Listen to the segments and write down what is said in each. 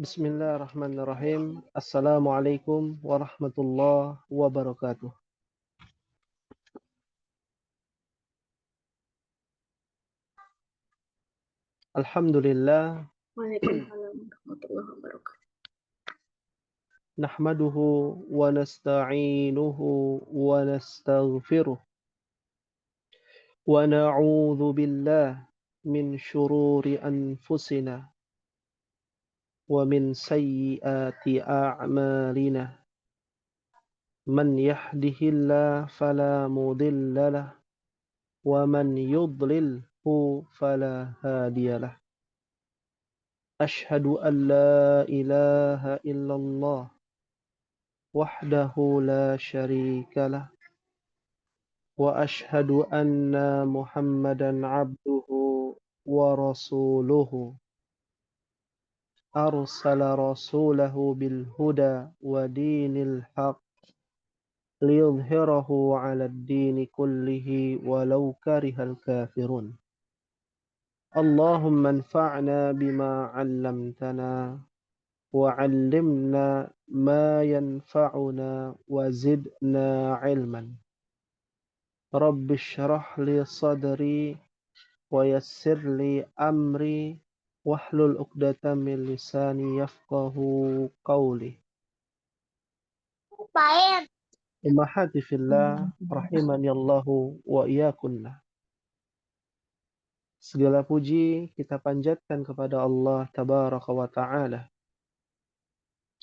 Bismillahirrahmanirrahim. Assalamualaikum warahmatullahi wabarakatuh. Alhamdulillah. Waalaikumsalam warahmatullahi wabarakatuh. Nahmaduhu wa nasta'inuhu wa nastaghfiruh. Wa na'udzu billah min syururi anfusina wa min sayyiati a'malina. Man yahdihillahu fala mudilla lahu wa man yudlilhu fala hadiyalah. أشهد أن لا إله إلا الله وحده لا شريك له وأشهد أن محمدا عبده ورسوله أرسل رسوله بالهدى ودين الحق ليظهره على الدين كله ولو كره الكافرون اللهم انفعنا بما علمتنا وعلمنا ما ينفعنا وزدنا علما رب اشرح لي صدري ويسر لي أمري واحلل عقدة من لساني يفقه قولي أمهاتي في الله rahimani Allahu wa iyyakunna. Segala puji kita panjatkan kepada Allah Tabaraka wa Ta'ala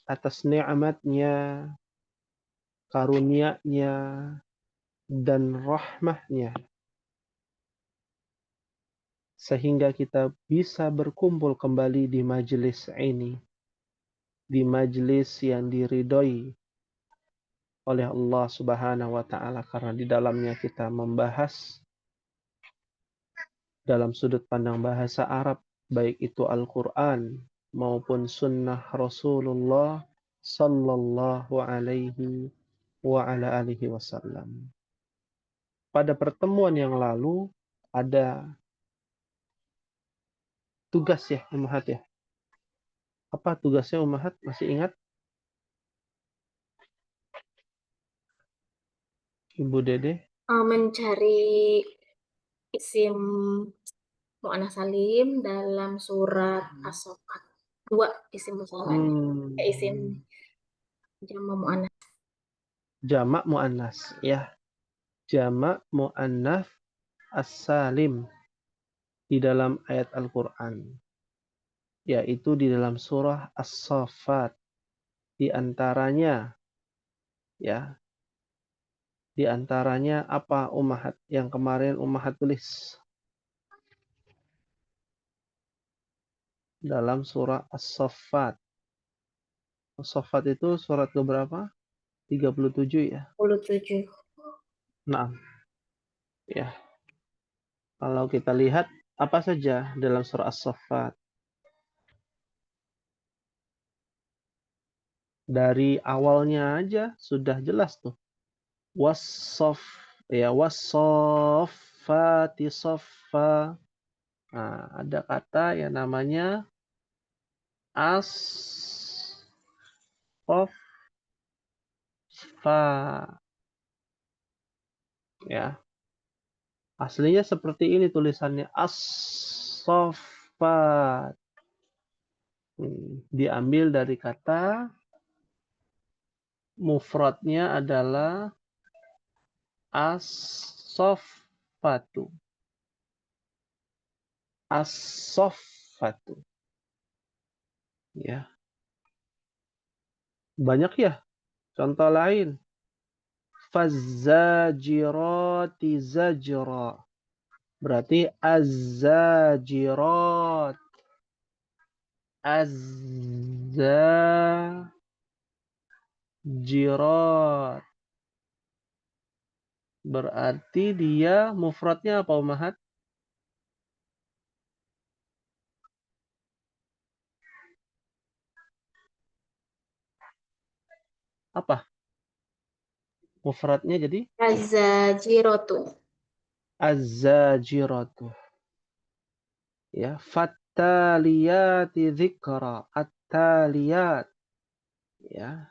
atas nikmatnya, karunia-Nya, dan rahmah-Nya, sehingga kita bisa berkumpul kembali di majelis ini, di majelis yang diridhoi oleh Allah Subhanahu wa Ta'ala, karena di dalamnya kita membahas dalam sudut pandang bahasa Arab, baik itu Al-Quran maupun sunnah Rasulullah sallallahu alaihi wa ala alihi wasallam. Pada pertemuan yang lalu ada tugas ya Ummahat ya. Apa tugasnya Ummahat? Masih ingat? Ibu Dede? Mencari isim mu'annas salim dalam surat As-Saffat. 2 isim musanna. Isim jamak mu'annas. Jamak mu'annas ya. Jamak mu'annas as-salim di dalam ayat Al-Quran, yaitu di dalam surah As-Saffat. Di antaranya ya, di antaranya apa Ummahat yang kemarin Ummahat tulis dalam surah As-Saffat. As-Saffat itu surat keberapa? 37 ya. 37. Nah, ya. Kalau kita lihat apa saja dalam surah As-Saffat. Dari awalnya aja sudah jelas tuh. Wassafati saffa. Nah, ada kata yang namanya as-saffa. Ya. Aslinya seperti ini tulisannya as-saffat. Diambil dari kata mufradnya adalah as-saffatu. As-saffatu. Ya. Banyak ya. Contoh lain. Fazzajirati zajra. Berarti az-zajirat. Az-zajirat. Berarti dia mufradnya apa Ummahat? Apa? Mufradnya jadi? Az-zajiratu. Az-zajiratu. Ya, fattaliyati dzikra. taliyat. Ya.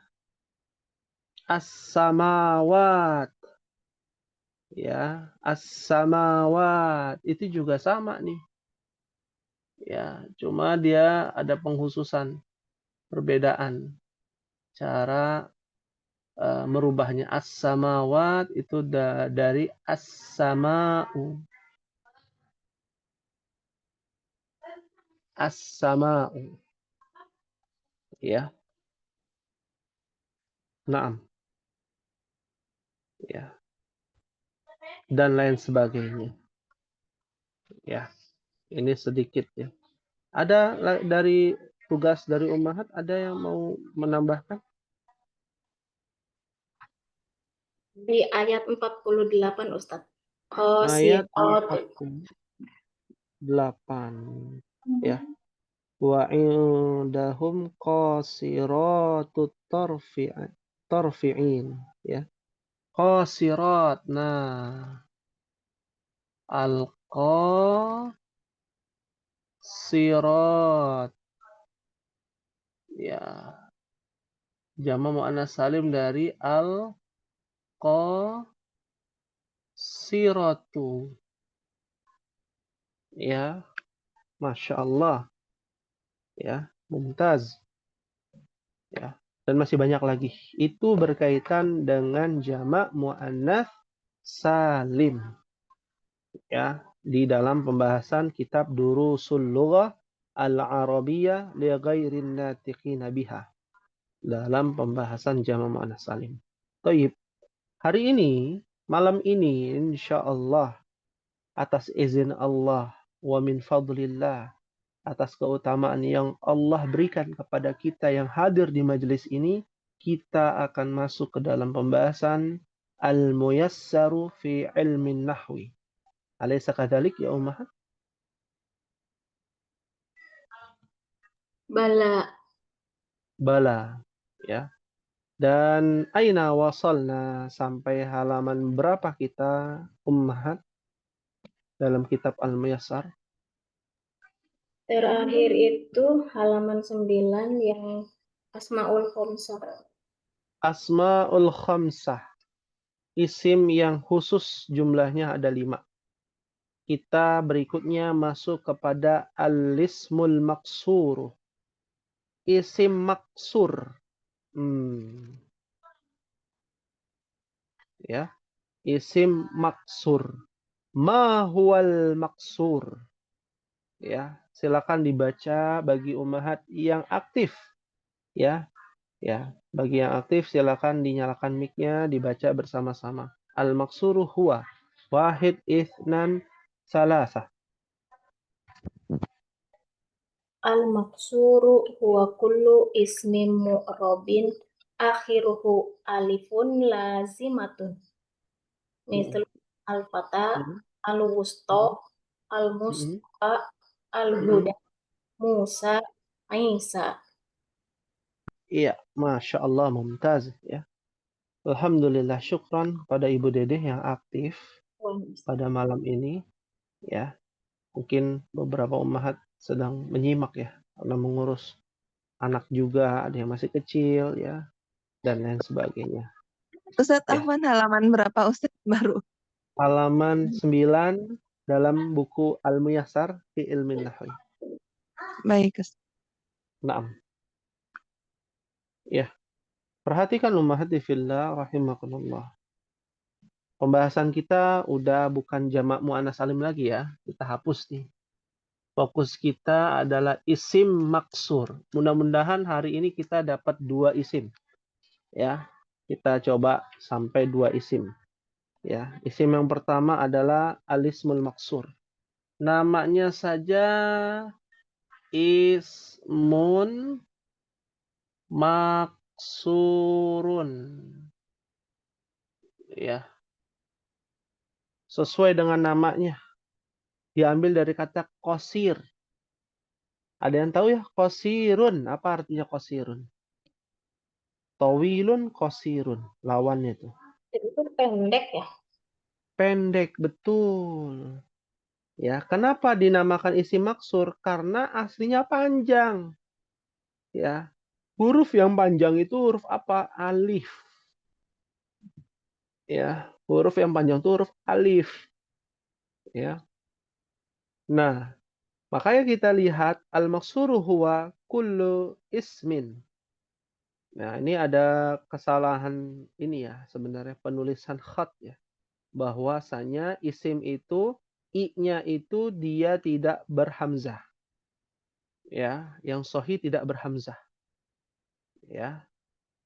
As-samawat. Ya, as-samawat. Itu juga sama nih. Ya, cuma dia ada penghususan, perbedaan cara merubahnya. As-samawat itu dari as-sama'u. As-sama'u. Ya. Naam. Ya. Dan lain sebagainya. Ya. Ini sedikit ya. Ada dari tugas dari Ummahat, ada yang mau menambahkan? Di ayat 48, Ustadz. Ayat Qasiratu. 48. Ya. Wa indahum qasiratut tarfi'in. Ya. Qasirat. Nah. Al-qasirat. Ya. Jama' muannas salim dari al-qasiratu. Ya. Masya Allah. Ya. Mumtaz. Ya. Dan masih banyak lagi. Itu berkaitan dengan jama' muannats salim. Ya, di dalam pembahasan kitab Durusul Lughah Al-Arabiyyah li ghairin natiqina biha. Dalam pembahasan jama' muannats salim. Baik. Hari ini, malam ini insyaallah atas izin Allah wa min fadlillah, atas keutamaan yang Allah berikan kepada kita yang hadir di majelis ini, kita akan masuk ke dalam pembahasan Al-Muyassaru fi ilmin nahwi. Alaysa kadzalik ya Ummahat? Bala. Bala. Ya. Dan aina wasalna, sampai halaman berapa kita Ummahat dalam kitab Al-Muyassar? Terakhir itu halaman 9 yang Asmaul Khamsah. Asmaul Khamsah. Isim yang khusus jumlahnya ada 5. Kita berikutnya masuk kepada al-ismul maksur. Isim maksur. Ya, isim maksur. Ma huwal maksur. Ya, silakan dibaca bagi ummahat yang aktif. Ya, ya, bagi yang aktif silakan dinyalakan mic-nya, dibaca bersama-sama. Al-maksuru huwa wahid itsnan salasah. Al-maksuru huwa kullu ismin mu'rabin akhiruhu alifun lazimatun. Misal al-fata, Mhm, al-wusta, mhm, mhm. al-musta, al-huda, Mhm. Musa, Isa. Iya, Masya Allah, mumtaz. Ya. Alhamdulillah, syukran kepada Ibu Dedeh yang aktif pada malam ini. Ya, mungkin beberapa ummahat sedang menyimak ya, karena mengurus anak juga, ada yang masih kecil ya, dan lain sebagainya. Ustadz Ya, Afwan halaman berapa Ustadz baru? halaman 9 dalam buku Al-Muyassar fi Ilmin Nahwi. Baik Ustadz. Naam. Ya, perhatikan ummahati fillah rahimakumullah. Pembahasan kita udah bukan jamak muannats salim lagi ya. Kita hapus nih. Fokus kita adalah isim maksur. Mudah-mudahan hari ini kita dapat 2 isim. Ya. Kita coba sampai 2 isim. Ya, isim yang pertama adalah alismul maksur. Namanya saja ismun maksurun. Ya, sesuai dengan namanya. Diambil dari kata qasir. Ada yang tahu ya qasirun? Apa artinya qasirun? Tawilun qasirun. Lawannya itu. Itu pendek ya. Pendek, betul. Ya, kenapa dinamakan isim maksur? Karena aslinya panjang. Ya. Huruf yang panjang itu huruf apa? Alif. Ya, huruf yang panjang itu huruf alif. Ya. Nah, makanya kita lihat al-maksuru huwa kullu ismin. Nah, ini ada kesalahan ini ya, sebenarnya penulisan khat ya. Bahwasanya isim itu i-nya itu dia tidak berhamzah. Ya, yang sahih tidak berhamzah. Ya.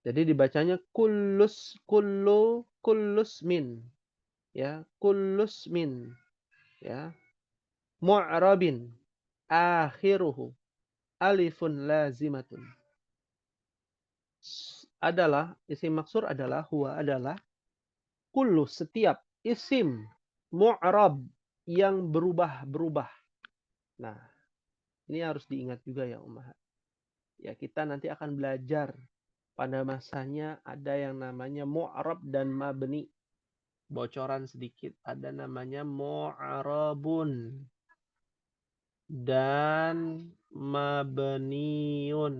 Jadi dibacanya kullus min. Ya, kullus min. Ya. Mu'rabin akhiruhu alifun lazimatun. Adalah isim maksur adalah huwa adalah kullu setiap isim mu'rab yang berubah-berubah. Nah, ini harus diingat juga ya Ummahat. Ya, kita nanti akan belajar pada masanya ada yang namanya mu'rab dan mabni. Bocoran sedikit, ada namanya mu'rabun dan mabniun.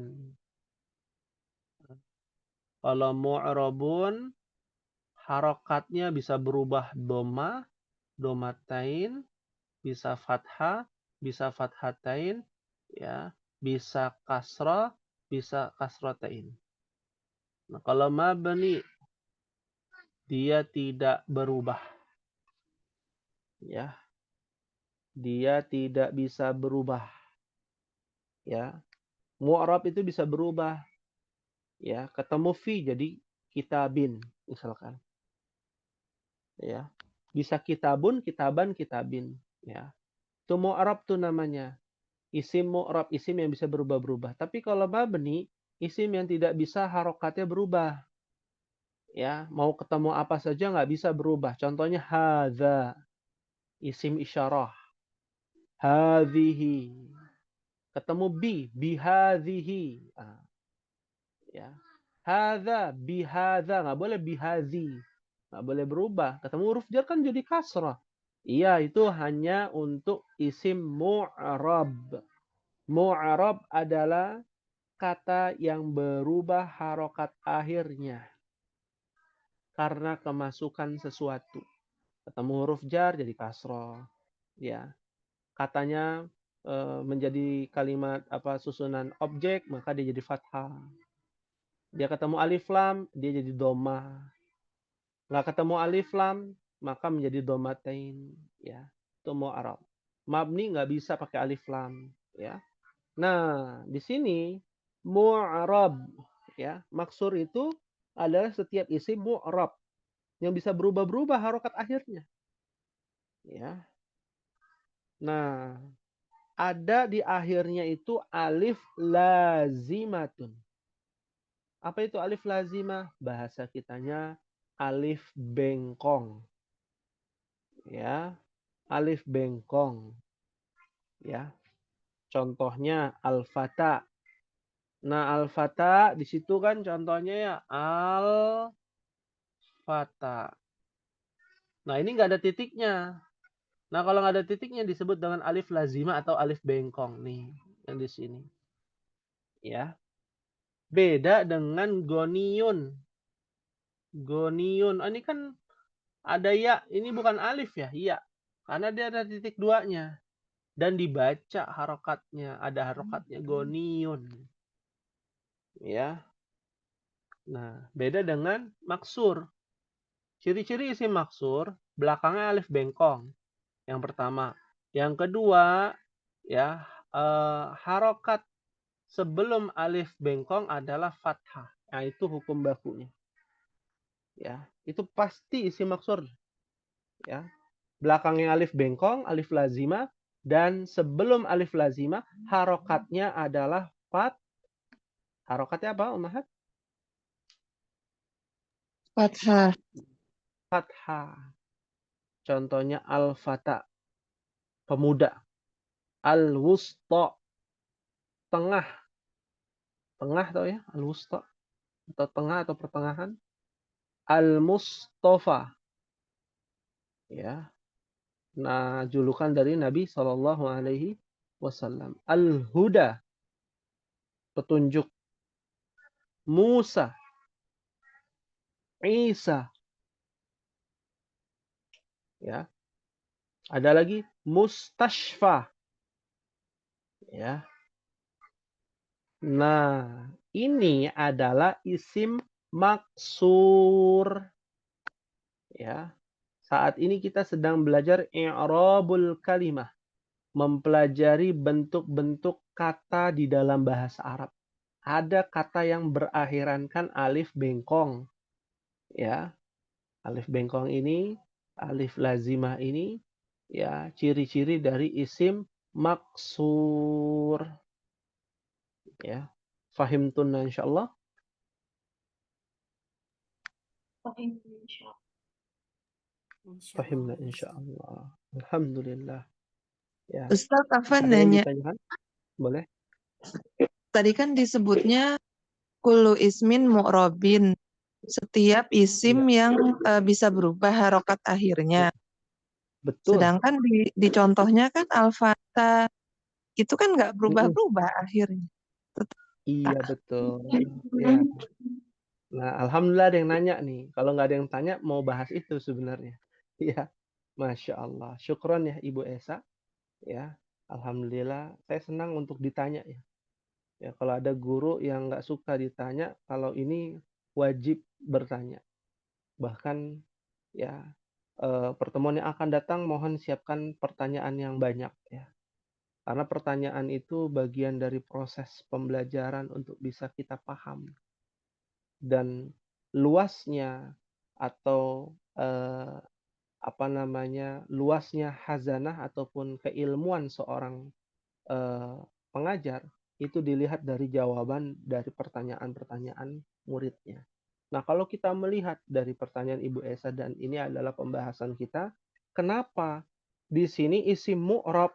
Kalau mu'rabun harokatnya bisa berubah doma, domatain, bisa fathah, bisa fathatain, ya, bisa kasrah, bisa kasratain. Nah, kalau mabni dia tidak berubah. Ya. Dia tidak bisa berubah. Ya. Mu'rab itu bisa berubah. Ya, ketemu fi jadi kitabin misalkan. Ya. Bisa kitabun, kitaban, kitabin, ya. Itu mu'rab tuh namanya. Isim mu'rab, isim yang bisa berubah-berubah. Tapi kalau mabni, isim yang tidak bisa harokatnya berubah. Ya, mau ketemu apa saja nggak bisa berubah. Contohnya hadza, isim isyarah. Hadhihi. Ketemu bihadhihi. Ya. Hadza, bihadza, nggak boleh bihadzi. Nggak boleh berubah. Ketemu huruf jar kan jadi kasrah. Iya, itu hanya untuk isim mu'rab. Mu'rab adalah kata yang berubah harokat akhirnya karena kemasukan sesuatu. Ketemu huruf jar jadi kasroh, ya. Katanya menjadi kalimat susunan objek, maka dia jadi fathah. Dia ketemu alif lam, dia jadi doma. Nggak ketemu alif lam, maka menjadi domatain, ya. Itu mu'rab. Mabni nggak bisa pakai alif lam, ya. Nah, di sini mu'rab, ya. Maksur itu adalah setiap isim mu'rab yang bisa berubah-berubah harokat akhirnya, ya. Nah, ada di akhirnya itu alif lazimatun. Apa itu alif lazimah? Bahasa kitanya alif bengkong, ya. Alif bengkong, ya. Contohnya al-fata. Nah, al-fata di situ kan contohnya ya al-fata. Nah, ini nggak ada titiknya. Nah, kalau nggak ada titiknya disebut dengan alif lazimah atau alif bengkong nih yang di sini. Ya. Beda dengan goniun. Goniun. Oh, ini kan ada ya, ini bukan alif ya, iya. Karena dia ada titik duanya. Dan dibaca harokatnya, ada harokatnya goniun. Ya. Nah, beda dengan maksur. Ciri-ciri isim maksur, belakangnya alif bengkong. Yang pertama. Yang kedua, ya, harokat sebelum alif bengkong adalah fathah. Nah, itu hukum bakunya. Ya, itu pasti isim maksur. Ya. Belakangnya alif bengkong, alif lazima, dan sebelum alif lazima, harokatnya adalah fat. Harokatnya apa, Ummahat? Fathah. Fathah. Contohnya al-fata, pemuda. Al-wusta, tengah. Tengah tau ya, al-wusta. Atau tengah atau pertengahan. Al-mustafa. Ya. Nah, julukan dari Nabi Shallallahu Alaihi Wasallam. Al-huda. petunjuk. Musa, Isa, ya. Ada lagi mustashfa, ya. Nah, ini adalah isim maksur, ya. Saat ini kita sedang belajar i'rabul kalimah, mempelajari bentuk-bentuk kata di dalam bahasa Arab. Ada kata yang berakhirankan alif bengkong, ya. Alif bengkong ini, alif lazimah ini, ya, ciri-ciri dari isim maksur, ya. Fahimtunna insyaallah. Fahim, insya Fahimna insyaallah. Alhamdulillah. Ya. Ustaz, Afan Ada yang nanya, ditanyakan? Boleh? tadi kan disebutnya kullu ismin mu'robin, setiap isim Iya, yang bisa berubah harokat akhirnya. betul. Sedangkan di contohnya kan al-fata itu kan nggak Mm-mm. berubah-berubah akhirnya. Tetap Iya, tak. betul. Ya. Nah, alhamdulillah ada yang nanya nih. Kalau nggak ada yang tanya, mau bahas itu sebenarnya. Iya. Masya Allah. Syukron ya Ibu Esa. Ya. Alhamdulillah. Saya senang untuk ditanya ya. Ya, kalau ada guru yang nggak suka ditanya, kalau ini wajib bertanya. Bahkan ya, pertemuan yang akan datang mohon siapkan pertanyaan yang banyak ya. Karena pertanyaan itu bagian dari proses pembelajaran untuk bisa kita paham. Dan luasnya atau luasnya hazanah ataupun keilmuan seorang pengajar itu dilihat dari jawaban dari pertanyaan-pertanyaan muridnya. Nah, kalau kita melihat dari pertanyaan Ibu Esa dan ini adalah pembahasan kita, kenapa di sini isim mu'rab?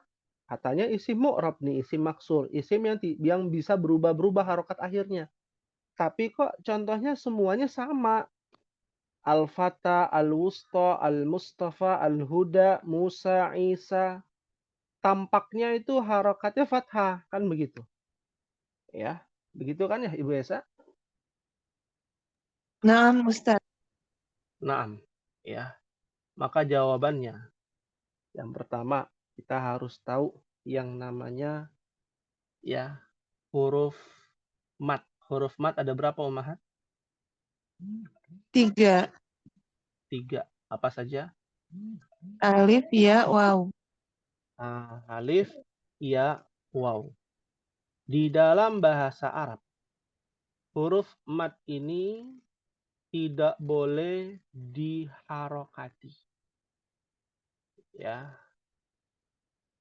Katanya isim mu'rab nih, isim maksur, isim yang bisa berubah-berubah harokat akhirnya. Tapi kok contohnya semuanya sama. Al-Fata, Al-Wusta, Al-Mustafa, Al-Huda, Musa, Isa. Tampaknya itu harokatnya fathah, kan begitu. Ya, begitu kan ya Ibu Esa? Nah, Ustaz, Naam. Ya, maka jawabannya yang pertama kita harus tahu yang namanya ya huruf mat. Huruf mat ada berapa Umahat? 3. 3. Apa saja? Alif, ya, waw. Alif, ya, waw. Di dalam bahasa Arab, huruf mat ini tidak boleh diharokati. Ya.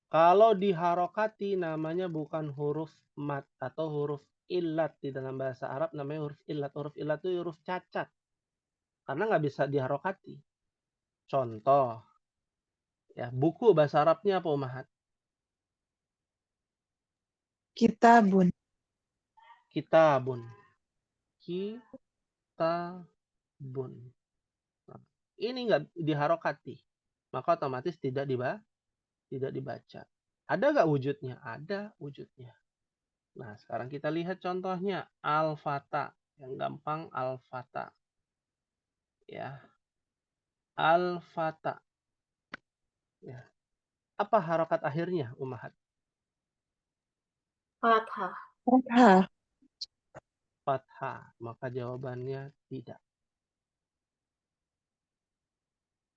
Kalau diharokati namanya bukan huruf mat atau huruf illat. Di dalam bahasa Arab namanya huruf illat. Huruf illat itu huruf cacat. Karena nggak bisa diharokati. Contoh, ya buku bahasa Arabnya apa Umahat? Kitabun. Kitabun. Kitabun. Nah, ini nggak diharokati. Maka otomatis tidak dibaca. Ada nggak wujudnya? Ada wujudnya. Nah, sekarang kita lihat contohnya. Al-Fata. Yang gampang Al-Fata. Ya. Al-Fata. Ya. Apa harokat akhirnya, Umahat? Fathah. Fathah. Fathah. Maka jawabannya tidak.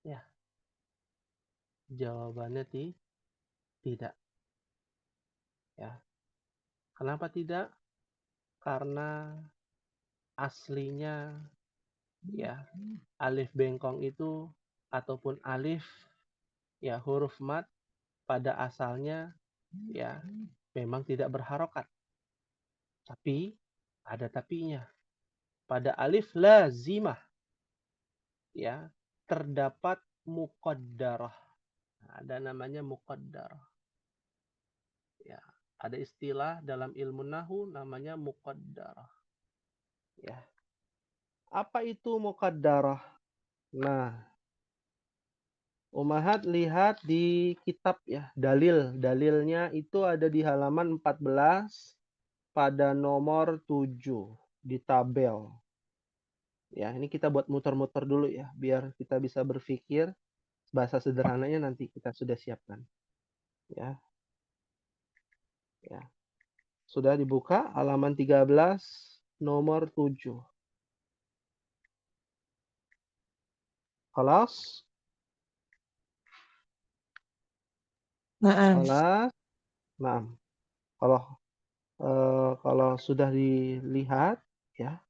Ya. Jawabannya tidak. Ya. Kenapa tidak? Karena aslinya ya alif bengkong itu ataupun alif ya huruf mat pada asalnya ya memang tidak berharokat. Tapi ada tapinya. Pada alif lazimah ya terdapat muqaddarah. Ada namanya muqaddarah. Ya, ada istilah dalam ilmu nahu namanya muqaddarah. Ya. Apa itu muqaddarah? Nah, Umahat lihat di kitab ya, dalilnya itu ada di halaman 14, pada nomor 7 di tabel. Ya, ini kita buat muter-muter dulu ya, biar kita bisa berpikir. Bahasa sederhananya nanti kita sudah siapkan. Ya. Ya. Sudah dibuka halaman 13 nomor 7. Kelas? Naam. Kelas? Nah, kalau sudah dilihat ya,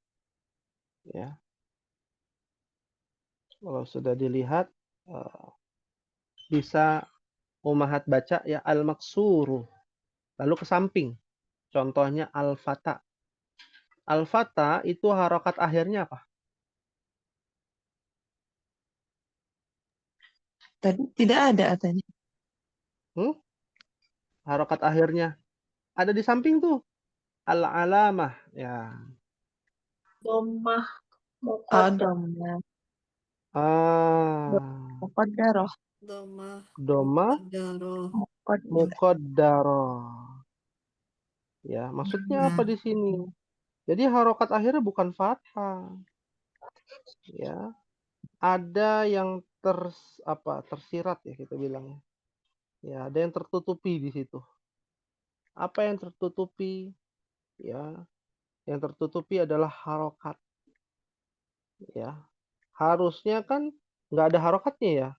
kalau sudah dilihat bisa Ummahat baca ya al-maksuru. Lalu ke samping. Contohnya al-fata. Al-fata itu harokat akhirnya apa? Tadi tidak ada katanya. Harokat akhirnya ada di samping tuh. Al-alamah. Ya. Domah Oh, muqaddar. domah. Ah. Muqaddarah. Domah Doma muqaddarah. muqaddarah. Ya, maksudnya apa di sini? Jadi harokat akhirnya bukan fathah. Ya. Ada yang tersirat ya kita bilang. Ya, ada yang tertutupi di situ. Apa yang tertutupi? Ya, yang tertutupi adalah harokat. Ya, harusnya kan nggak ada harokatnya ya.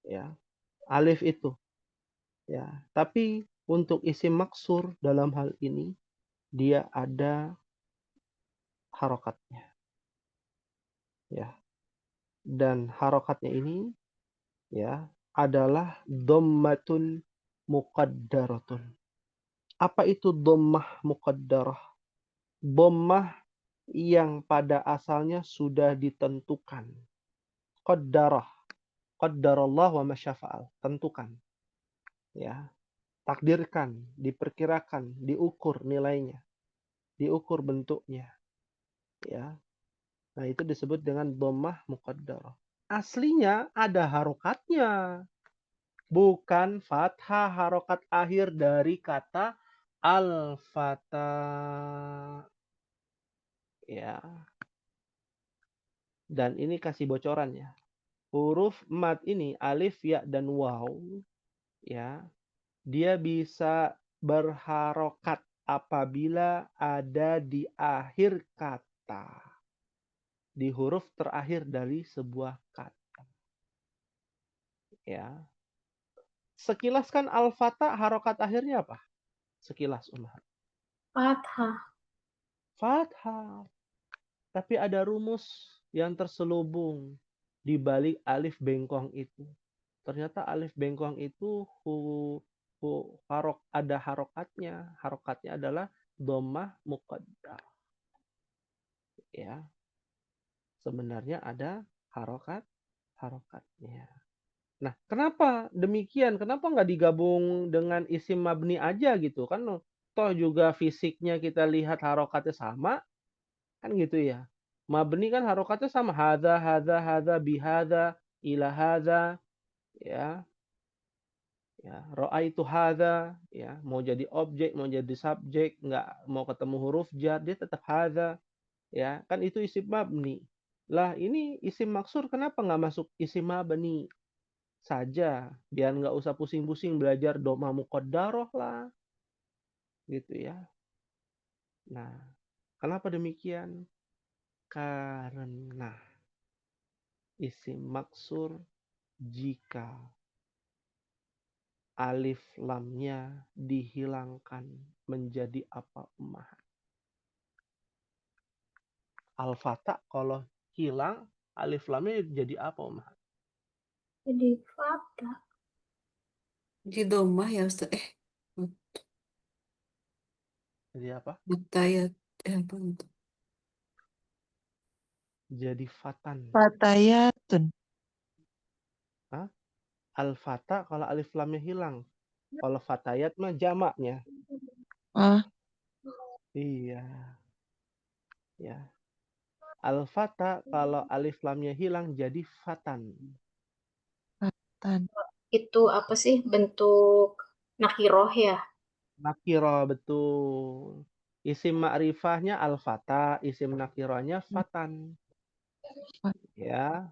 Ya, alif itu. Ya, tapi untuk isim maksur dalam hal ini dia ada harokatnya. Ya, dan harokatnya ini ya adalah dhammatun muqaddaratun. Apa itu dhammah muqaddarah? Dhammah yang pada asalnya sudah ditentukan. Qaddarah. Qaddarallah wa masyafa'al. Tentukan. Ya. Takdirkan, diperkirakan, diukur nilainya. Diukur bentuknya. Ya. Nah, itu disebut dengan dhammah muqaddarah. Aslinya ada harokatnya. Bukan fathah harokat akhir dari kata al-fata. Ya. Dan ini kasih bocoran ya. Huruf mat ini alif, ya, dan waw ya. Dia bisa berharokat apabila ada di akhir kata. Di huruf terakhir dari sebuah kata. Ya. Sekilas kan al-fata harokat akhirnya apa? Sekilas Umar. Fathah. Fathah. Tapi ada rumus yang terselubung di balik alif bengkong itu. Ternyata alif bengkong itu ada harokatnya. Harokatnya adalah dhammah muqaddar. Ya. Sebenarnya ada harokatnya. Nah, kenapa demikian? Kenapa nggak digabung dengan isim mabni aja gitu? Kan toh juga fisiknya kita lihat harokatnya sama, kan gitu ya. Mabni kan harokatnya sama. Hadza, bihadza, ila hadza, ya. Ya, ra'aitu hadza, ya. Mau jadi objek, mau jadi subjek, nggak mau ketemu huruf jar, dia tetap hadza, ya. Kan itu isim mabni. Lah, ini isim maksur kenapa nggak masuk isim mabni saja? Biar nggak usah pusing-pusing belajar doma muqaddarah lah. Gitu ya. Nah, kenapa demikian? Karena isim maksur jika alif lamnya dihilangkan menjadi apa, Umar? Al-fata kalau hilang alif lamnya jadi apa, Umar? Jadi fathah. Di domah ya Ustaz. Jadi apa? Mutayat. Apa itu? Jadi fatan. Fatayatun. Hah? Al-fata kalau alif lamnya hilang. Kalau fatayat mah jamaknya. Ah, Iya. Ya. Al-fata kalau alif lamnya hilang jadi fatan. fatan. Itu apa sih bentuk nakiroh ya? nakiro, betul. Isim ma'rifahnya al-fata, isim nakirahnya fatan. Ya.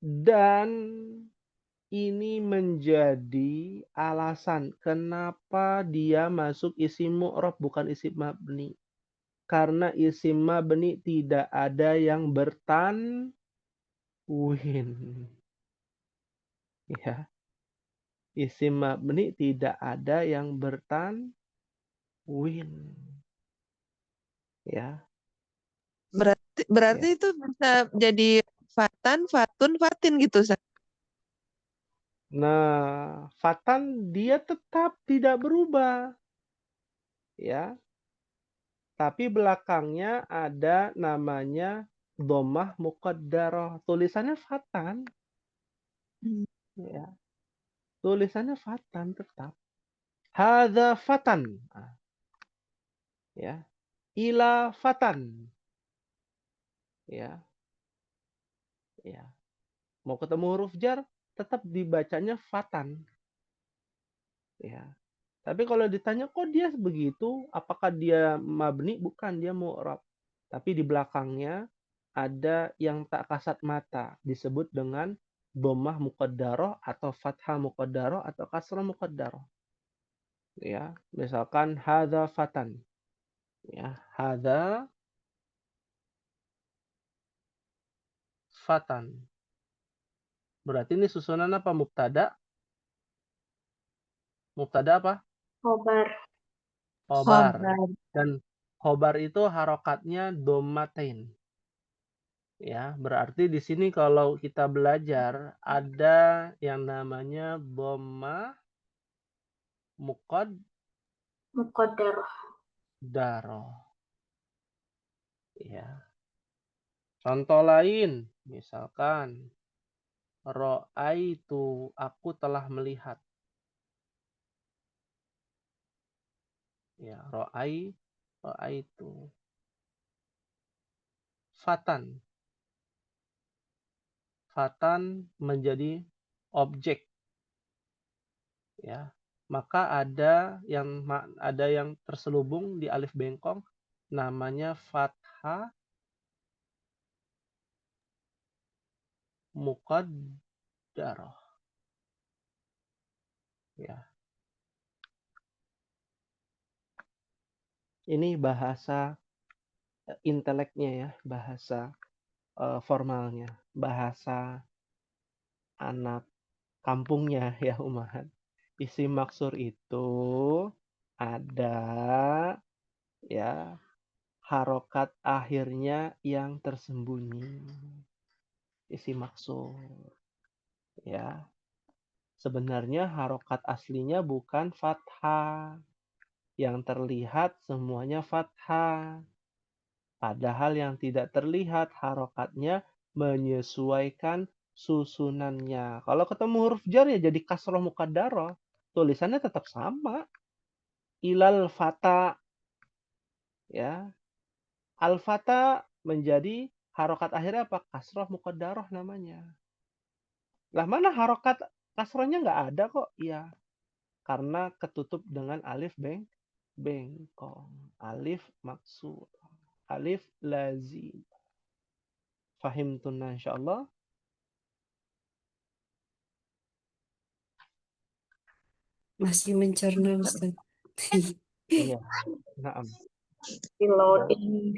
Dan ini menjadi alasan kenapa dia masuk isim mu'rab bukan isim mabni. Karena isim mabni tidak ada yang bertanwin. Ya. Isim mabni tidak ada yang bertanwin. Ya. Berarti itu bisa jadi fatan, fatun, fatin gitu, Ustaz. Nah, fatan dia tetap tidak berubah. Ya. Tapi belakangnya ada namanya dhammah muqaddarah. Tulisannya fatan. Hmm. Ya. Tulisannya fatan tetap. Hadza fatan. Ya. Ila fatan. Ya. Ya. Mau ketemu huruf jar, tetap dibacanya fatan. Ya. Tapi kalau ditanya kok dia begitu, apakah dia mabni? Bukan, dia mu'rab. Tapi di belakangnya ada yang tak kasat mata, disebut dengan dhammah muqaddarah atau fathah muqaddarah atau kasrah muqaddarah. Ya, misalkan hadza fatan. Ya, hadza fatan. Berarti ini susunan apa? Mubtada? Mubtada apa? Khobar. Khobar. Khobar. Dan khobar itu harokatnya dhammatain. Ya, berarti di sini kalau kita belajar ada yang namanya dhammah Muqaddarah. muqaddarah. Ya. Contoh lain, misalkan ra'aitu, aku telah melihat. Ya, ra'aitu. Fatan. Fatan menjadi objek. Ya. Maka ada yang terselubung di alif bengkong namanya fathah muqaddarah. Ya. Ini bahasa inteleknya ya, bahasa formalnya, bahasa anak kampungnya ya Umahat. Isim maksur itu ada ya harokat akhirnya yang tersembunyi. Isim maksur. Ya. Sebenarnya harokat aslinya bukan fathah. Yang terlihat semuanya fathah. Padahal yang tidak terlihat harokatnya menyesuaikan susunannya. Kalau ketemu huruf jar ya jadi kasroh muqaddarah. Tulisannya tetap sama. Ilal fata. Ya. Al fata menjadi harokat akhirnya apa? Kasroh muqaddarah namanya. Lah mana harokat kasrohnya nggak ada kok? Iya. Karena ketutup dengan alif bengkong. Alif maksud. Alif lazim. Fahimtun insyaallah. Masih mencerna, Ustaz. Iya, naam. Reloading.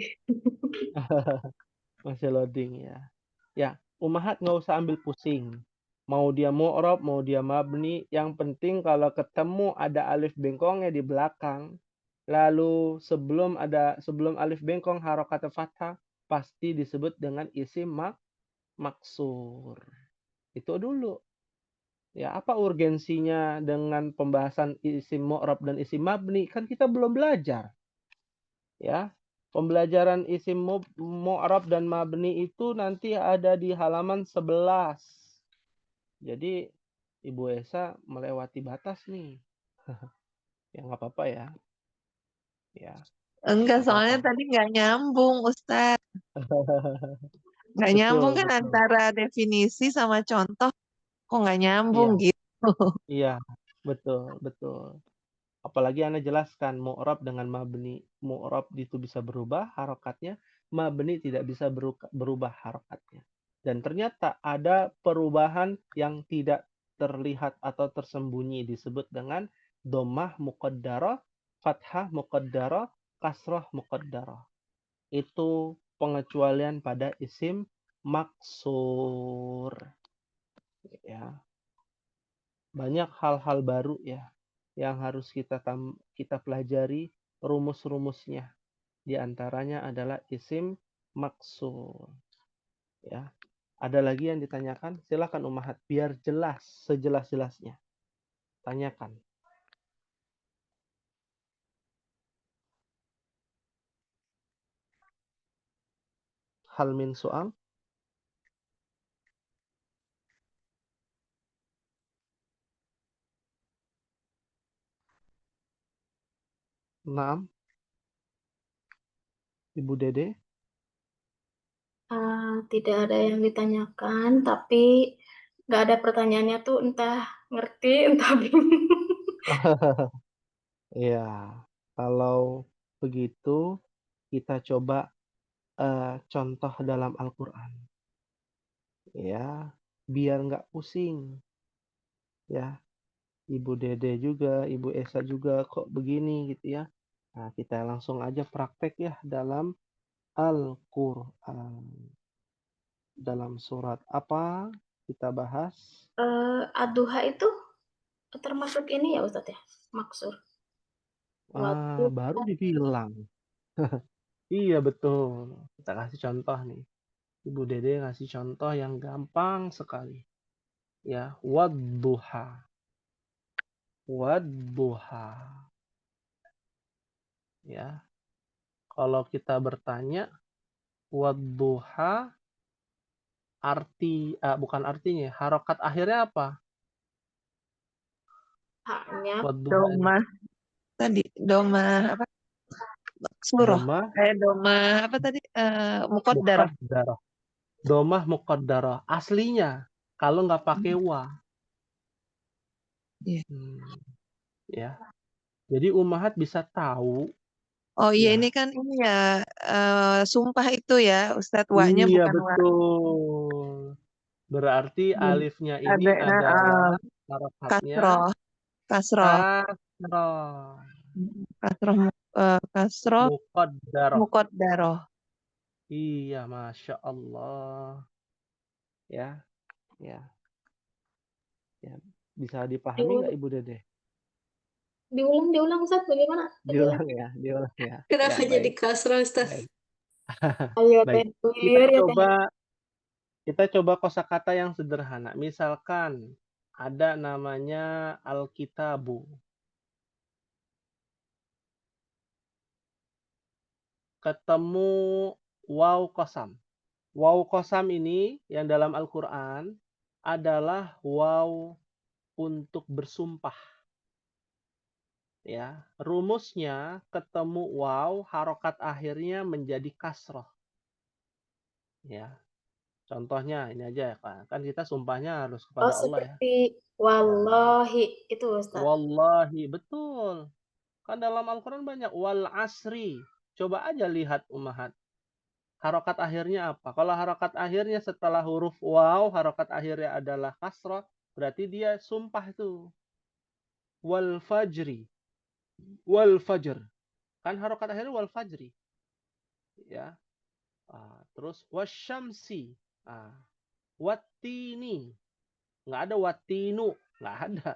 Masih loading ya. Ya, Umahat nggak usah ambil pusing. Mau dia mu'rab, mau dia mabni, yang penting kalau ketemu ada alif bengkongnya di belakang. Lalu sebelum alif bengkong harokat fathah pasti disebut dengan isim maksur. Itu dulu. Ya, apa urgensinya dengan pembahasan isim mu'rab dan isim mabni? Kan kita belum belajar. Ya. Pembelajaran isim mu'rab dan mabni itu nanti ada di halaman 11. Jadi Ibu Esa melewati batas nih. Ya nggak apa-apa ya. Ya, Enggak, nggak soalnya apa-apa. tadi nggak nyambung, Ustaz. Nggak nyambung Betul, kan betul. antara definisi sama contoh. Kok nggak nyambung Iya, gitu. iya, betul, betul. Apalagi Anda jelaskan mu'rab dengan mabni. Mu'rab itu bisa berubah harokatnya, mabni tidak bisa berubah harokatnya. Dan ternyata ada perubahan yang tidak terlihat atau tersembunyi disebut dengan dhammah muqaddarah, fathah muqaddarah, kasrah muqaddarah. Itu pengecualian pada isim maksur. Ya. Banyak hal-hal baru ya yang harus kita pelajari rumus-rumusnya. Di antaranya adalah isim maksur. Ya. Ada lagi yang ditanyakan? Silakan Ummahat biar jelas sejelas-jelasnya. Tanyakan. Hal min soal? Naam. Ibu Dede? Tidak ada yang ditanyakan, tapi nggak ada pertanyaannya tuh entah ngerti, entah bingung. Ya, kalau begitu kita coba contoh dalam Al-Quran. Ya, biar nggak pusing. Ya, Ibu Dede juga, Ibu Esa juga kok begini gitu ya. Nah, kita langsung aja praktek ya dalam Al-Quran. Dalam surat apa kita bahas? Ad-Duha itu termasuk ini ya Ustadz ya, maksur. Baru dibilang. Iya betul. Kita kasih contoh nih. Ibu Dede ngasih contoh yang gampang sekali. Ya, wadduha. Wadduha. Ya. Kalau kita bertanya wadduha bukan artinya, harokat akhirnya apa? Haknya Wadduha ini. Doma tadi, doma apa? Surah. Doma Doma apa tadi? Muqaddarah. muqaddarah. Domah muqaddarah. Aslinya kalau nggak pakai wa. Iya. Ya. Jadi Ummahat bisa tahu. Oh iya, Ya. ini kan ini ya sumpah itu ya, Ustadz, wa-nya Iya bukan wa. betul. Berarti alifnya ini Ada adalah harokatnya kasroh, kasroh, kasroh. kasroh, kasroh, Muqaddarah. muqaddaroh. Iya, Masya Allah. Ya, ya, ya. Bisa dipahami nggak Ibu Dede? diulang Ustadz, bagaimana? Diulang ya, diulang ya. Kenapa Ya, jadi baik. kasro, Ustaz? Baik. Ayo Baik. teh, ya teh. Kita coba kosakata yang sederhana. Misalkan ada namanya Alkitabu. Ketemu waw qasam. Waw qasam ini yang dalam Al-Quran adalah waw untuk bersumpah. Ya, rumusnya ketemu waw, harokat akhirnya menjadi kasroh. Ya, contohnya ini aja ya Kak. Kan kita sumpahnya harus kepada Allah ya. Seperti wallahi itu Ustadz. Wallahi, betul. Kan dalam Al-Quran banyak wal asri. Coba aja lihat Ummahat. Harokat akhirnya apa? Kalau harokat akhirnya setelah huruf waw, harokat akhirnya adalah kasroh, berarti dia sumpah itu. Wal fajri. Wal fajr. Kan harokat akhirnya wal fajri. Ya. Terus wasyamsi. Wattini. Nggak ada wattinu. Nggak ada.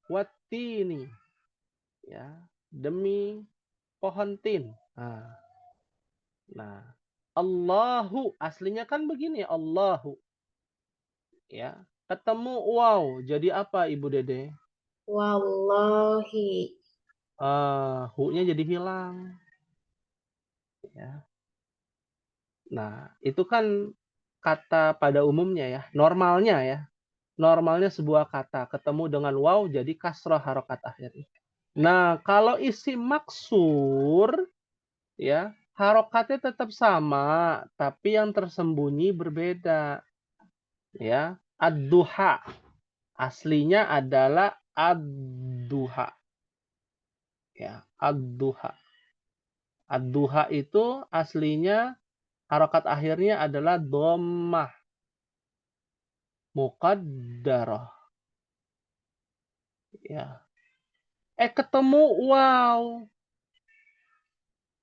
Wattini. Ya. Demi pohon tin. Nah. Allahu. Aslinya kan begini. Allahu. Ya. Ketemu wow. Jadi apa Ibu Dede? Wallahi. Hu-nya jadi hilang. Ya. Nah, itu kan kata pada umumnya ya. Normalnya ya. Normalnya sebuah kata ketemu dengan waw jadi kasrah harokat akhirnya. Nah, kalau isi maksur ya, harokatnya tetap sama, tapi yang tersembunyi berbeda. Ya, ad-duha. Aslinya adalah ad-duha. Ya, ad-duha. Ad-duha itu aslinya harokat akhirnya adalah dhammah muqaddarah. Ya. Ketemu waw.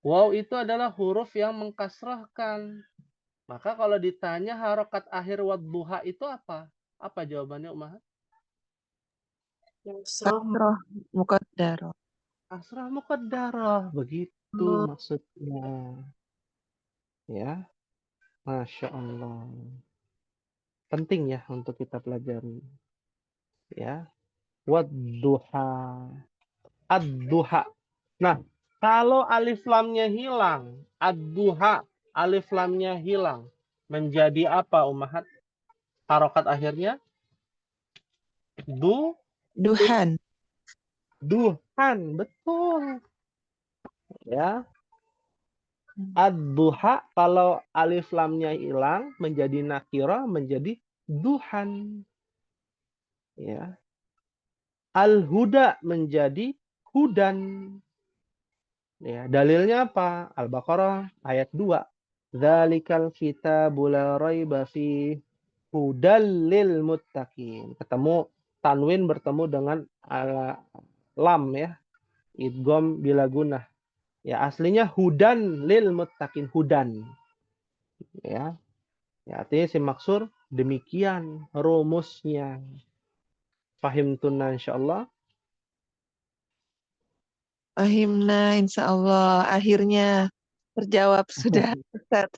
Waw itu adalah huruf yang mengkasrahkan. Maka kalau ditanya harokat akhir wadduha itu apa? Apa jawabannya, Ummahat? Yusroh. Kasroh muqaddarah. Kasrah muqaddarah. Begitu maksudnya. Ya, Masya Allah. Penting ya untuk kita pelajari. Ya, wadduha. Ad-duha. Nah, kalau alif lamnya hilang, ad-duha, alif lamnya hilang, menjadi apa, Ummahat? Harokat akhirnya Duhan. duhan, betul. Ya, ad-duha kalau alif lamnya hilang menjadi nakirah, menjadi duhan. Ya. Al-huda menjadi hudan. Ya, dalilnya apa? Al-Baqarah ayat 2. Dzalikal kitabu la raiba fi hudal lil muttaqin. Ketemu tanwin bertemu dengan lam ya. Idgham bila gunah. Ya, aslinya hudan lil muttaqin, hudan. Ya. Ya, artinya si maksur demikian rumusnya. Fahim tunna insyaallah. Fahimna, insya Allah. Akhirnya terjawab sudah, Ustaz.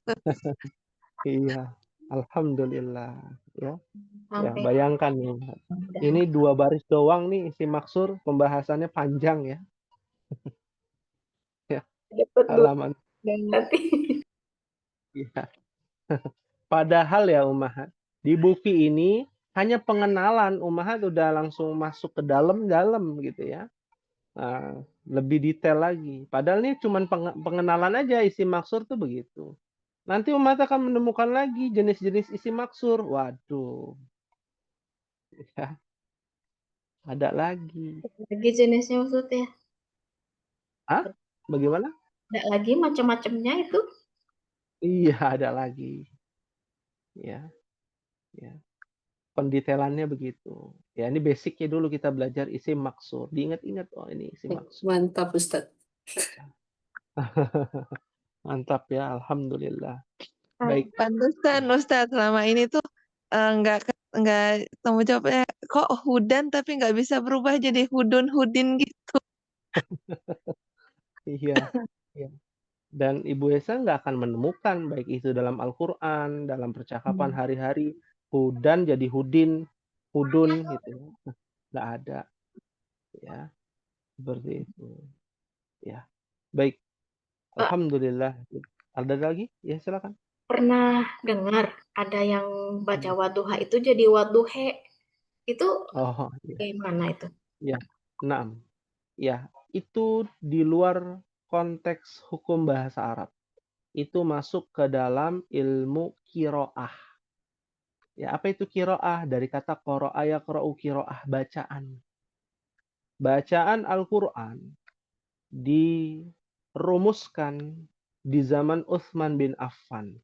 Iya. Alhamdulillah. Ya. Ya, Sampai bayangkan nih. Ini 2 baris doang nih isi maksur, pembahasannya panjang ya. Ya, dapat halaman. nanti. Ya. Padahal ya Ummahat, di buku ini hanya pengenalan, Ummahat udah langsung masuk ke dalam-dalam gitu ya. Nah, lebih detail lagi. Padahal ini cuma pengenalan aja isi maksur tuh begitu. Nanti Ummahat akan menemukan lagi jenis-jenis isi maksur. Waduh. Ya, ada lagi. Lagi jenisnya maksudnya. Hah? Bagaimana? Ada lagi macam-macamnya itu. Iya, ada lagi. Ya, ya. Pendetailannya begitu. Ya, ini basicnya dulu kita belajar isim maksur. Diingat-ingat, oh ini isim maksur. Mantap Ustadz. Mantap ya, alhamdulillah. Baik. Pantesan Ustaz selama ini tuh nggak temu jawabnya kok hudan tapi nggak bisa berubah jadi hudun hudin gitu. Iya. Iya. Dan Ibu Esa nggak akan menemukan baik itu dalam Al-Quran, dalam percakapan hari-hari, hudan jadi hudin, hudun gitu. Nggak ada. Ya, seperti itu. Ya. Baik. Pak, Alhamdulillah. Ada lagi? Ya, silakan. pernah dengar ada yang baca wadduha itu jadi wadduhe. Itu Oh, iya. gimana itu? Ya. 6. Ya, itu di luar konteks hukum bahasa Arab. Itu masuk ke dalam ilmu kiroah. Ya, apa itu kiroah? Dari kata qara'a yaqra'u kiroah, bacaan. Bacaan Al-Quran dirumuskan di zaman Utsman bin Affan.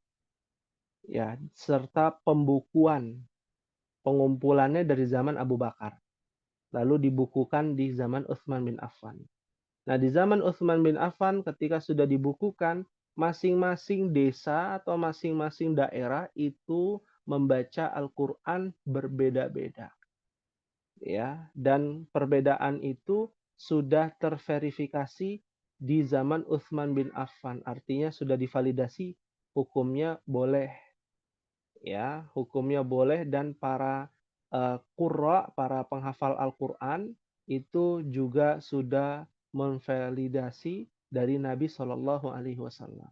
Ya, serta pengumpulannya dari zaman Abu Bakar. Lalu dibukukan di zaman Utsman bin Affan. Nah, di zaman Utsman bin Affan ketika sudah dibukukan, masing-masing desa atau masing-masing daerah itu membaca Al-Qur'an berbeda-beda. Ya, dan perbedaan itu sudah terverifikasi di zaman Utsman bin Affan. Artinya sudah divalidasi hukumnya boleh. Ya, hukumnya boleh dan para qurra, para penghafal Al-Qur'an itu juga sudah memvalidasi dari Nabi Shallallahu Alaihi Wasallam.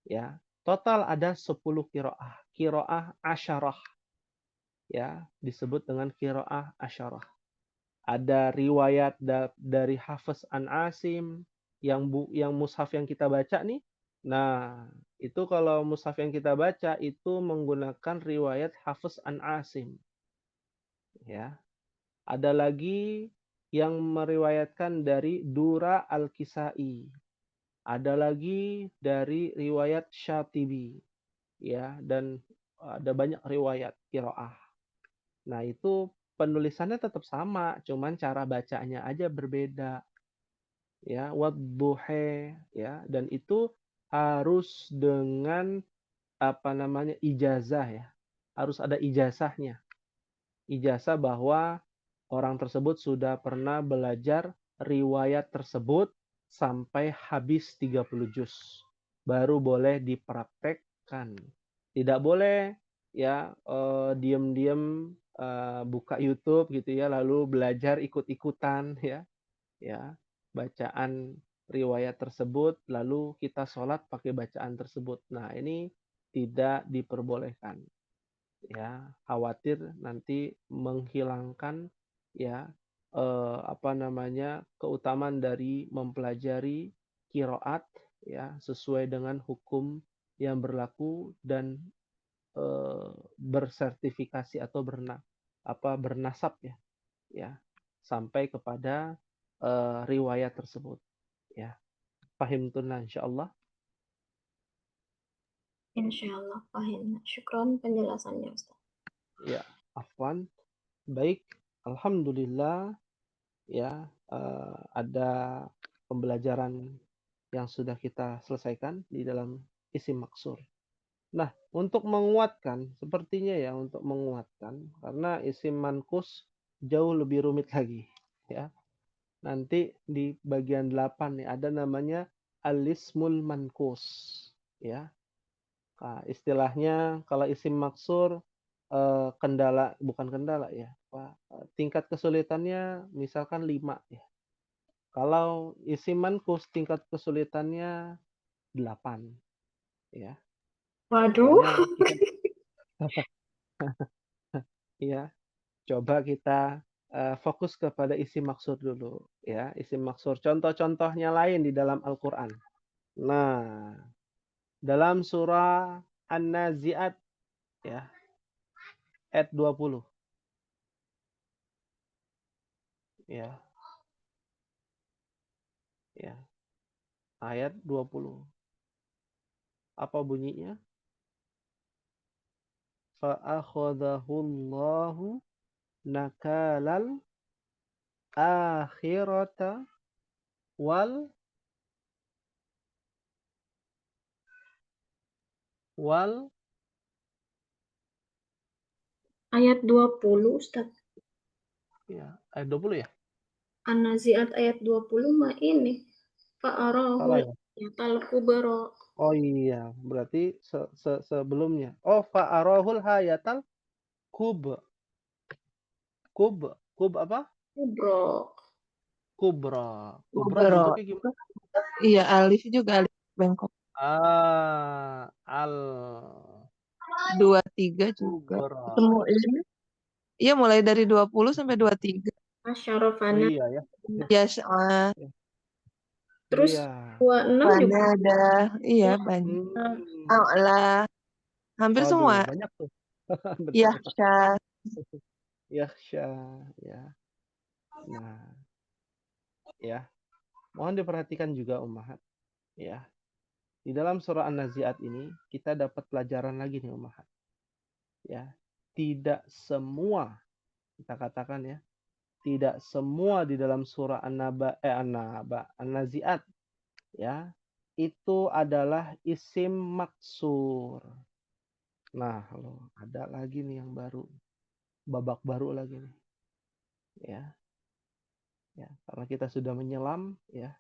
Ya, total ada 10 kiroah, kiroah asyarah, ya disebut dengan kiroah asyarah. Ada riwayat dari Hafiz an Asim yang mushaf yang kita baca nih. Nah, itu kalau mushaf yang kita baca itu menggunakan riwayat Hafiz an Asim. Ya. Ada lagi yang meriwayatkan dari Dura Al-Kisai. Ada lagi dari riwayat Syatibi, ya, dan ada banyak riwayat qiraah. Nah, itu penulisannya tetap sama, cuman cara bacanya aja berbeda. Ya, wadduhe, ya, dan itu harus dengan apa namanya ijazah, ya. Harus ada ijazahnya. Ijazah bahwa orang tersebut sudah pernah belajar riwayat tersebut sampai habis 30 juz. Baru boleh dipraktekkan. Tidak boleh ya diam-diam buka YouTube gitu ya lalu belajar ikut-ikutan ya. Ya, bacaan riwayat tersebut lalu kita sholat pakai bacaan tersebut. Nah, ini tidak diperbolehkan. Ya, khawatir nanti menghilangkan ya apa namanya keutamaan dari mempelajari qiraat ya sesuai dengan hukum yang berlaku dan bersertifikasi atau bernasab ya ya sampai kepada riwayat tersebut ya. Paham tunna insyaallah. Insyaallah paham. Syukron penjelasannya, Ustaz. Ya, afwan. Baik, alhamdulillah ya ada pembelajaran yang sudah kita selesaikan di dalam isim maksur. Nah, untuk menguatkan, sepertinya ya untuk menguatkan, karena isim mankus jauh lebih rumit lagi. Ya, nanti di bagian 8 nih ada namanya alismul mankus. Ya, nah, istilahnya kalau isim maksur kendala bukan kendala ya, tingkat kesulitannya misalkan 5 ya. Kalau isim mankus tingkat kesulitannya 8 ya. Waduh. Makanya kita ya, coba kita fokus kepada isim maksur dulu ya, isim maksur. Contoh-contohnya lain di dalam Al-Qur'an. Nah, dalam surah An-Nazi'at ya, ayat 20. Ya, ya. Ayat 20. Apa bunyinya? Fa'akhadhahullahu nakalal akhirata wal Ayat 20, Ustaz. ya, ayat 20 ya? An-Nazi'at ayat 20 mah ini. Salah Fa'arahul ya? yatal kubro. Oh iya, berarti sebelumnya. Oh, fa'arahul hayatal kub. Kub apa? Kubro. Kubra. Kubra Kubro. bentuknya gimana? Iya, alif juga alif bengkok. Al 23 juga. kubra. Semua ini. Iya, mulai dari 20 sampai 23. Oh Asyarafana. iya ya. Yas'a, Terus Iya. 26 juga. Fanada. Iya, Ya. banyak. Hmm. A'la. Hampir Waduh, semua. banyak tuh. Betul. Yahsya. Yakhsha, ya. Nah, ya. Mohon diperhatikan juga Ummahat, ya. Di dalam surah An-Nazi'at ini kita dapat pelajaran lagi nih Ummahat. Ya. Tidak semua kita katakan ya, tidak semua di dalam surah An-Nazi'at ya, itu adalah isim maksur. Nah, loh, ada lagi nih yang baru. Babak baru lagi nih. Ya. Ya, karena kita sudah menyelam ya.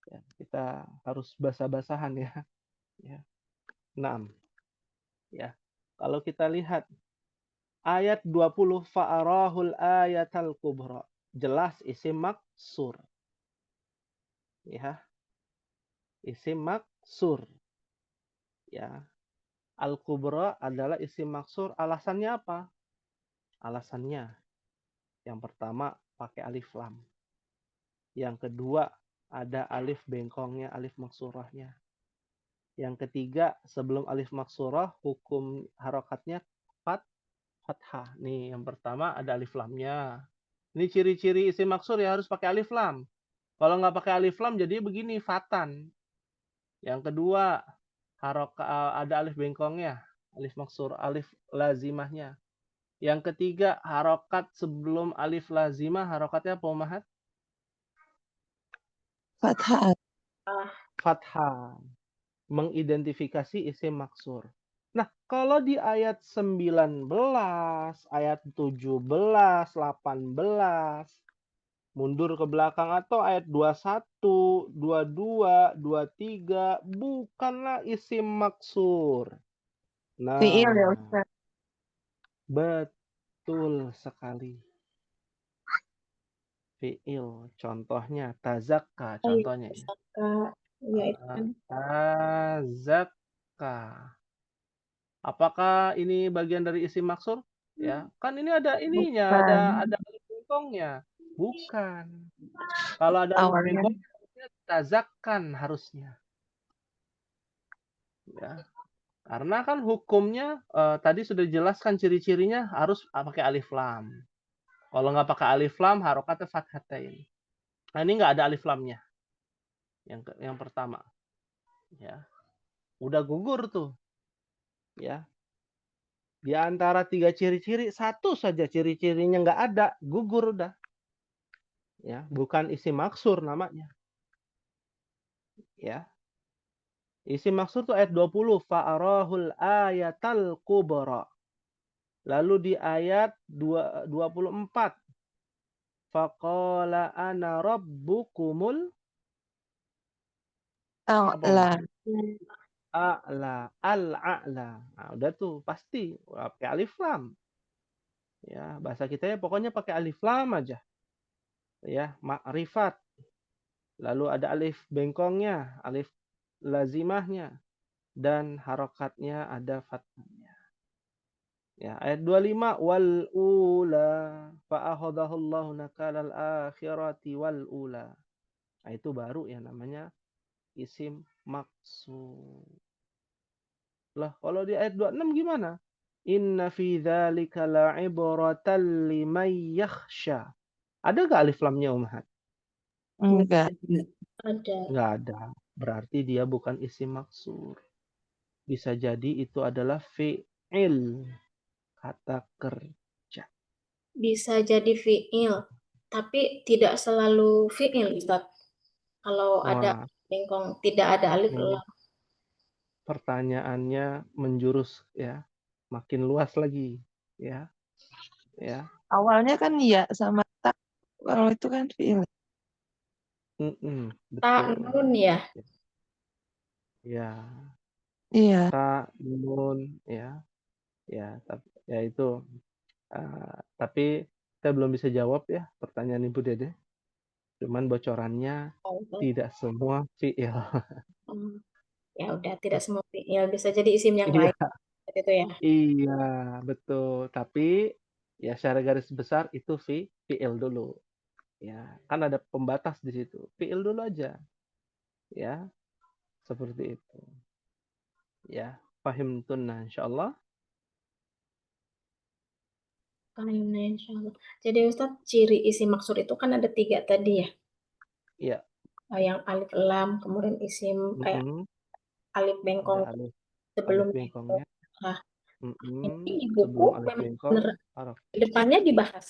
Ya, kita harus basah-basahan ya. Ya. 6. Ya. Kalau kita lihat ayat 20 fa'arahul ayatal kubra. Jelas isim maksur. Ya. Isim maksur. Ya. Al-kubra adalah isim maksur. Alasannya apa? Alasannya yang pertama pakai alif lam. Yang kedua ada alif bengkongnya, alif maksurahnya. Yang ketiga, sebelum alif maksurah, hukum harokatnya fathah. Nih, yang pertama ada alif lamnya. Ini ciri-ciri isim maksur ya harus pakai alif lam. Kalau nggak pakai alif lam jadi begini fatan. Yang kedua ada alif bengkongnya, alif maksur, alif lazimahnya. Yang ketiga harokat sebelum alif lazimah, harokatnya apa Umahat? Fathah. Fathah. Mengidentifikasi isim maksur. Nah, kalau di ayat 19, ayat 17, 18, mundur ke belakang atau ayat 21, 22, 23, bukanlah isim maksur. Fi'il ya Nah, Ustaz. betul sekali. Fi'il. Contohnya, tazakka. Oh iya, Contohnya ya. Kak. Ya itu kan. Tazakka. Apakah ini bagian dari isim maksur? Ya, kan ini ada ininya, Bukan. ada alif bengkongnya. Bukan. Kalau ada alif Awalnya. bengkongnya, harusnya tazakkan harusnya. Ya. Karena kan hukumnya tadi sudah dijelaskan ciri-cirinya harus pakai alif lam. Kalau nggak pakai alif lam, harokatnya fathatain. Nah ini nggak ada alif lamnya. Yang pertama, ya, udah gugur tuh, ya. Di antara 3 ciri-ciri, satu saja ciri-cirinya nggak ada, gugur udah. Ya, bukan isim maksur namanya. Ya. Isim maksur tuh ayat 20, fa'arahul ayatal kubra. Lalu di ayat 24, faqala ana rabbukumul apa A'la. a'la, al-a'la. Nah, udah tuh pasti pakai alif lam. Ya, bahasa kita ya pokoknya pakai alif lam aja. Ya, ma'rifat. Lalu ada alif bengkongnya, alif lazimahnya, dan harokatnya ada fathahnya. Ya, ayat 25, wal ula fa'akhadahullahu nakalal akhirati wal ula. Nah, itu baru ya namanya isim maksur. Lah, kalau di ayat 26 gimana? Inna fi dzalika la'ibratan liman yakhsha. Ada nggak alif lamnya Umhat? Enggak. Ada. Nggak ada. Berarti dia bukan isim maksur. Bisa jadi itu adalah fi'il, kata kerja. Bisa jadi fi'il, tapi tidak selalu fi'il, Ustaz. Kalau ada Wah, bengkong, tidak ada alif ini lam. pertanyaannya menjurus ya, makin luas lagi ya, ya. Awalnya kan ya sama tak. Kalau itu kan fi'il. Tak Betul. nun ya. Ya, Iya. ta, nun, ya, tapi ya itu. Tapi saya belum bisa jawab ya pertanyaan Ibu Dede. Cuman bocorannya Oh, Ustaz. tidak semua fi'il. Ya udah, tidak semua fi'il. Bisa jadi isim yang Iya, lain. Seperti itu ya. iya, betul. Tapi ya secara garis besar itu fi'il dulu. Ya, kan ada pembatas di situ. Fi'il dulu aja. Ya, seperti itu. Ya, pahim tunnah insyaallah. Nah, insya Allah. Jadi Ustaz, ciri isim maksud itu kan ada 3 tadi ya. Iya. Yang alif lam, kemudian isim Mm-mm. alif Ada bengkong alif sebelumnya itu. bengkongnya. Nah, ini di buku Sebelum alif memang bengkong, bener harok. di depannya dibahas.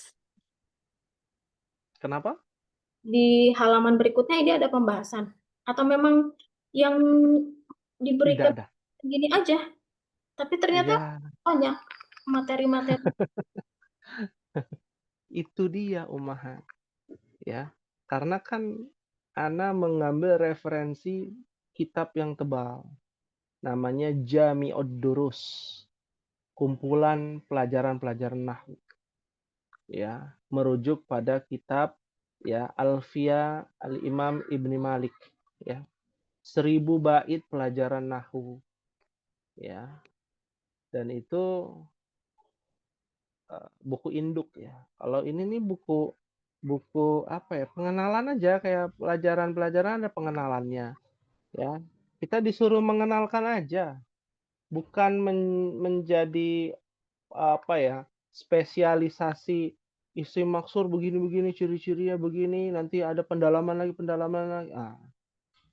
Kenapa? Di halaman berikutnya ini ada pembahasan. Atau memang yang Tidak diberikan ada. gini aja, tapi ternyata Ya, banyak materi-materi. itu dia Umaha. Ya, karena kan Ana mengambil referensi kitab yang tebal. Namanya Jami'ud Durus. Kumpulan pelajaran-pelajaran nahwu. Ya, merujuk pada kitab ya Alfiya Al-Imam Ibni Malik ya. 1000 bait pelajaran nahwu. Ya. Dan itu buku induk ya. Kalau ini nih buku apa ya? Pengenalan aja kayak pelajaran-pelajaran ada pengenalannya ya. Kita disuruh mengenalkan aja, bukan menjadi apa ya? Spesialisasi isim maksur begini-begini, ciri-cirinya begini, nanti ada pendalaman lagi. Ah,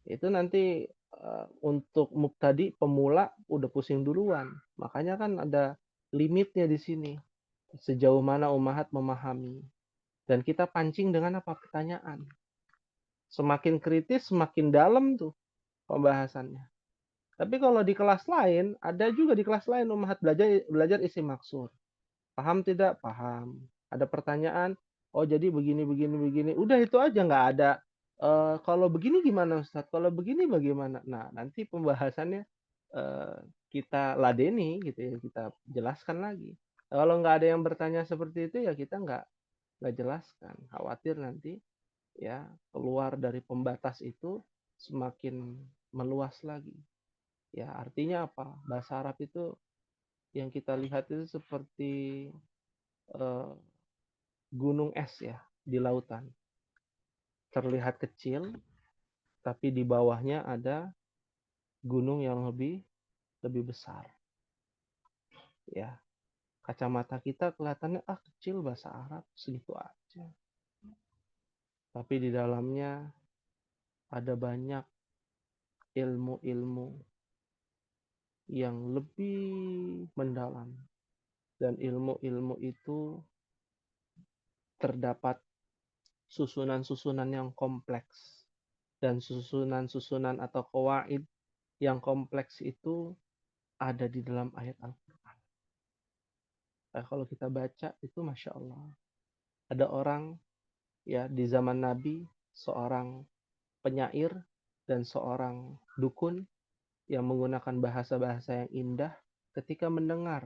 itu nanti untuk mubtadi pemula udah pusing duluan. Makanya kan ada limitnya di sini. Sejauh mana ummahat memahami. Dan kita pancing dengan apa? Pertanyaan. Semakin kritis, semakin dalam tuh pembahasannya. Tapi kalau di kelas lain, ada juga di kelas lain ummahat belajar isim maksur. Paham tidak? Paham. Ada pertanyaan, oh jadi begini, begini, begini. Udah itu aja, nggak ada. Kalau begini gimana Ustadz? Kalau begini bagaimana? Nah, nanti pembahasannya kita ladeni gitu ya, kita jelaskan lagi. Kalau nggak ada yang bertanya seperti itu ya kita nggak jelaskan. Khawatir nanti ya keluar dari pembatas itu semakin meluas lagi. Ya artinya apa? Bahasa Arab itu yang kita lihat itu seperti gunung es ya di lautan. Terlihat kecil, tapi di bawahnya ada gunung yang lebih besar. Ya, kacamata kita kelihatannya kecil bahasa Arab segitu aja. Tapi di dalamnya ada banyak ilmu-ilmu yang lebih mendalam. Dan ilmu-ilmu itu terdapat susunan-susunan yang kompleks. Dan susunan-susunan atau qawaid yang kompleks itu ada di dalam ayat Al-Quran. Nah, kalau kita baca itu Masya Allah. Ada orang ya di zaman Nabi, seorang penyair dan seorang dukun yang menggunakan bahasa-bahasa yang indah ketika mendengar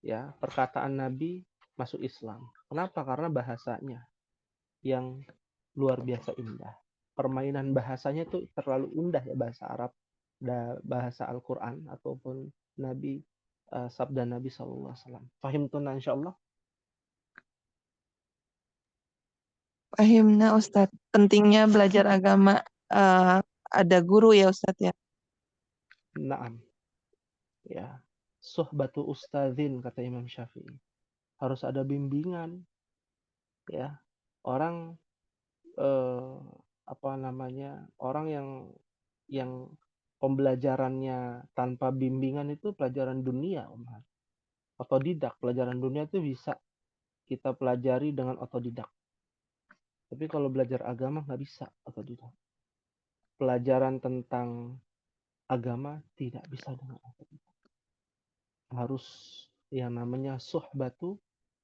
ya perkataan Nabi masuk Islam. Kenapa? Karena bahasanya yang luar biasa indah. Permainan bahasanya itu terlalu indah ya bahasa Arab, bahasa Al-Quran ataupun Nabi sabda Nabi SAW. Fahim tunna insyaallah. Fahimna Ustadz, pentingnya belajar agama ada guru ya Ustadz ya. Naam. Ya. Suhbatu ustadzin kata Imam Syafi'i. Harus ada bimbingan. Ya. Orang apa namanya? Orang yang pembelajarannya tanpa bimbingan itu pelajaran dunia, otodidak. Pelajaran dunia itu bisa kita pelajari dengan otodidak. Tapi kalau belajar agama nggak bisa otodidak. Pelajaran tentang agama tidak bisa dengan otodidak. Harus yang namanya suhbatu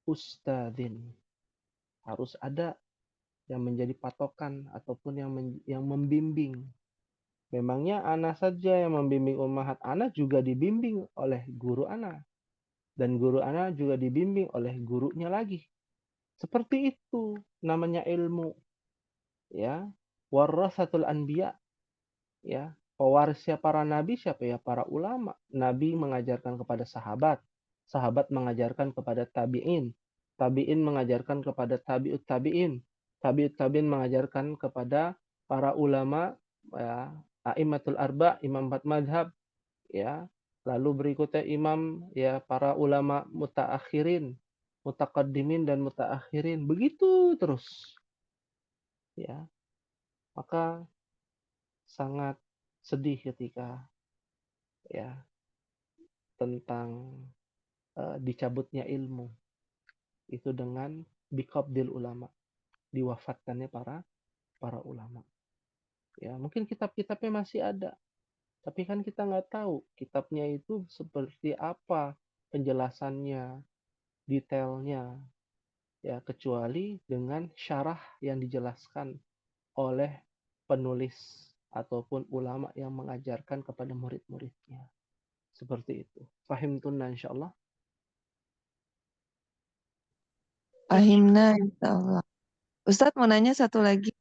ustadzin. Harus ada yang menjadi patokan ataupun yang membimbing. Memangnya ana saja yang membimbing ummahat, ana juga dibimbing oleh guru ana. Dan guru ana juga dibimbing oleh gurunya lagi. Seperti itu namanya ilmu. Ya, warasatul anbiya. Ya, pewarisnya para nabi siapa ya? Para ulama. Nabi mengajarkan kepada sahabat. Sahabat mengajarkan kepada tabi'in. Tabi'in mengajarkan kepada tabi'ut tabi'in. Tabi'ut tabi'in mengajarkan kepada para ulama ya, a'immatul arba, imam 4 madhab ya. Lalu berikutnya imam ya para ulama mutaakhirin, mutaqaddimin dan mutaakhirin. Begitu terus. Ya. Maka sangat sedih ketika ya tentang dicabutnya ilmu itu dengan biqabdil ulama, diwafatkannya para ulama. Ya, mungkin kitab-kitabnya masih ada, tapi kan kita nggak tahu kitabnya itu seperti apa penjelasannya, detailnya, ya kecuali dengan syarah yang dijelaskan oleh penulis ataupun ulama yang mengajarkan kepada murid-muridnya. Seperti itu. Fahim tunna insyaallah. Fahimna insyaallah. Ustadz mau nanya satu lagi.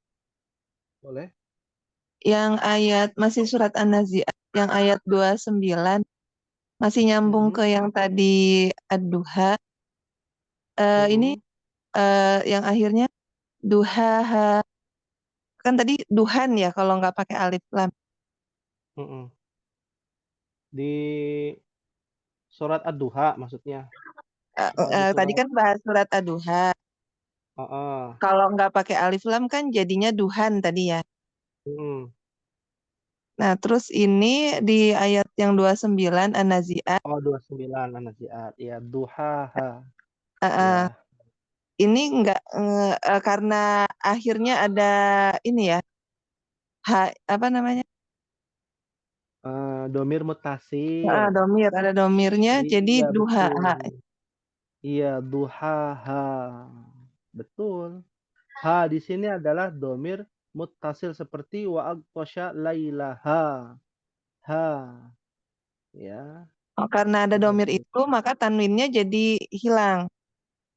Boleh? Yang ayat masih surat An-Nazi'at yang ayat 29 masih nyambung ke yang tadi ad-duha. Ini yang akhirnya duha kan tadi duhan ya kalau nggak pakai alif lam. Di surat ad-duha maksudnya. Tadi kan bahas surat ad-duha. Heeh. Kalau nggak pakai alif lam kan jadinya duhan tadi ya. Hmm. Nah, terus ini di ayat yang 29 An-Nazi'at, Oh, 29 An-Nazi'at. Ya, duhaha. eh, Ya. ini nggak karena akhirnya ada ini ya, apa namanya? Domir mutasil. Domir, ada domirnya, jadi Iya, duha. betul. Iya, duhaha. Betul. Ha di sini adalah domir muttasil seperti wa aghtasha lailaha. Ha, ya, Oh, karena ada domir seperti itu, maka tanwinnya jadi hilang.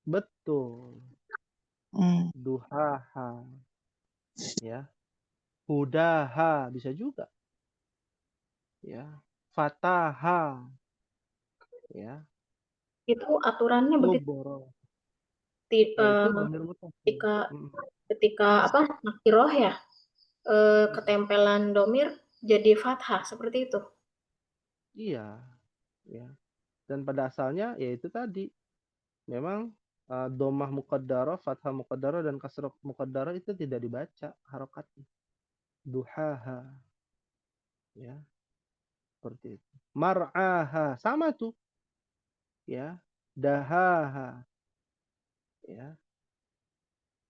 betul. Hmm. Duhaha, ya. Hudaha bisa juga, ya. Fataha, ya. Itu aturannya begitu. Kubro. Ti- Ya, itu eh, domir muttasil. ketika Mm, ketika apa nakirah ya, ketempelan domir jadi fathah seperti itu. Iya, ya. Dan pada asalnya ya itu tadi memang domah muqaddarah, fathah muqaddarah dan kasrah muqaddarah itu tidak dibaca harokatnya. Duhaha, ya, seperti itu. Mar'aha sama tuh, ya. Dahaha, ya,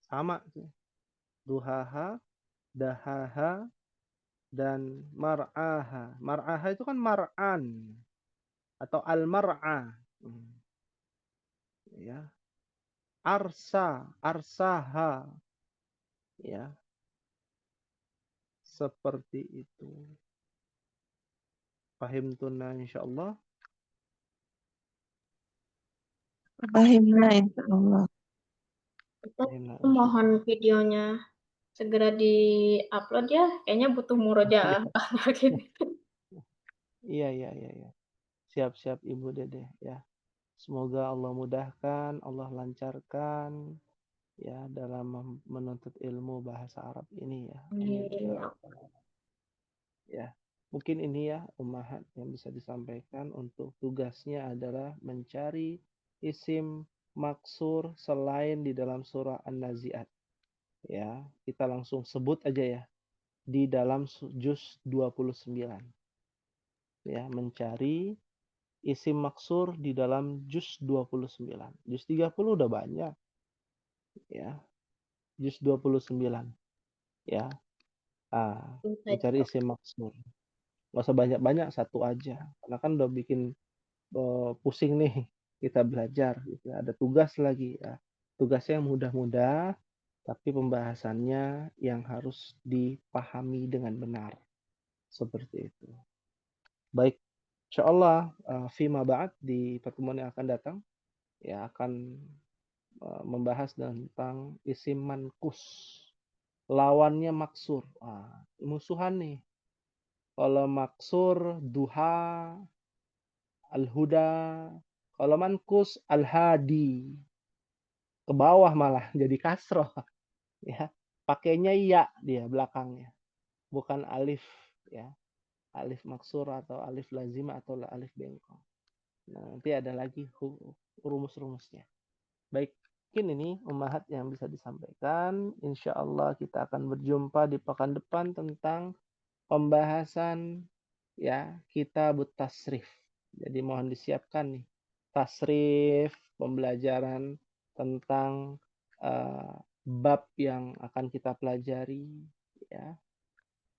sama tuh. Duhaha, dahaha, dan mar'aha. Mar'aha itu kan mar'an atau al-mar'a. Hmm, ya. Arsaha, ya, seperti itu. Pahim tunna insyaallah. Fahimna insyaallah. Ustaz, Pahimna mohon insyaallah. videonya segera di-upload ya. Kayaknya butuh murojaah Siap. banyak ini. Iya, iya, iya, iya. Siap-siap Ibu Dede, ya. Semoga Allah mudahkan, Allah lancarkan, ya, dalam menuntut ilmu bahasa Arab ini, ya. Amin ya rabbal. Ya, mungkin ini ya ummahat yang bisa disampaikan. Untuk tugasnya adalah mencari isim maksur selain di dalam surah An-Nazi'at. Ya, kita langsung sebut aja ya di dalam juz 29. Ya, mencari isim maksur di dalam juz 29. Juz 30 udah banyak, ya. Juz 29, ya. Mencari isim maksur. Nggak usah banyak-banyak, satu aja. Karena kan udah bikin pusing nih kita belajar gitu. Ada tugas lagi ya. Tugasnya yang mudah-mudah, tapi pembahasannya yang harus dipahami dengan benar. Seperti itu. Baik, insyaallah fima ba'd di pertemuan yang akan datang ya akan membahas tentang isim mankus. Lawannya maksur. Musuhan nih. Kalau maksur duha, al-huda, kalau mankus al-hadi. Ke bawah malah jadi kasroh ya. Pakainya ya dia belakangnya, bukan alif ya. Alif maksur atau alif lazimah atau alif bengkok. Nah, nanti ada lagi rumus-rumusnya. Baik, mungkin ini ummahat yang bisa disampaikan. Insya Allah kita akan berjumpa di pekan depan tentang pembahasan ya kitab tasrif. Jadi mohon disiapkan nih tasrif, pembelajaran tentang bab yang akan kita pelajari ya.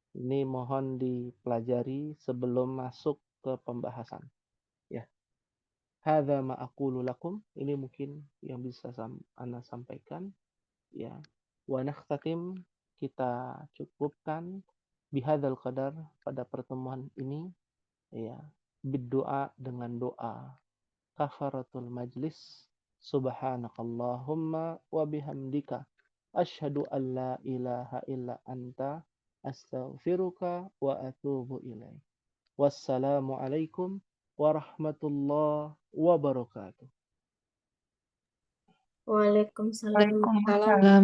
Ini mohon dipelajari sebelum masuk ke pembahasan ya. Hadza ma aqulu lakum. Ini mungkin yang bisa Ana sampaikan ya. Wa nakhtatim, kita cukupkan bihadzal qadar pada pertemuan ini ya. Berdoa dengan doa kafaratul majlis. Subhanakallahumma wa bihamdika asyhadu an la ilaha illa anta astaghfiruka wa atubu ilaik. Wassalamualaikum warahmatullahi wabarakatuh. Waalaikumsalam. Waalaikumsalam.